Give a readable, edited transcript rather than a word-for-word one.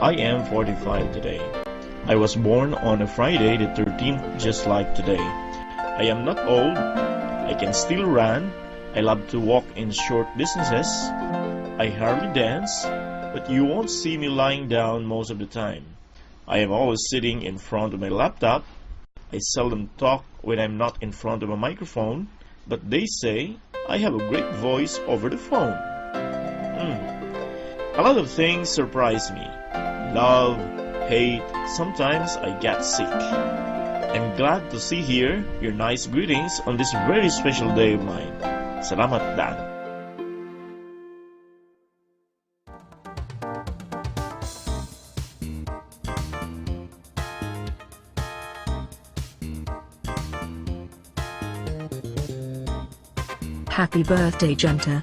I am 45 today. I was born on a Friday the 13th, just like today. I am not old. I can still run. I love to walk in short distances. I hardly dance, but you won't see me lying down most of the time. I am always sitting in front of my laptop. I seldom talk when I'm not in front of a microphone, but they say I have a great voice over the phone. A lot of things surprise me. Love, hate, sometimes I get sick. I'm glad to see here your nice greetings on this very special day of mine. Salamat, Dan. Happy birthday, Junta.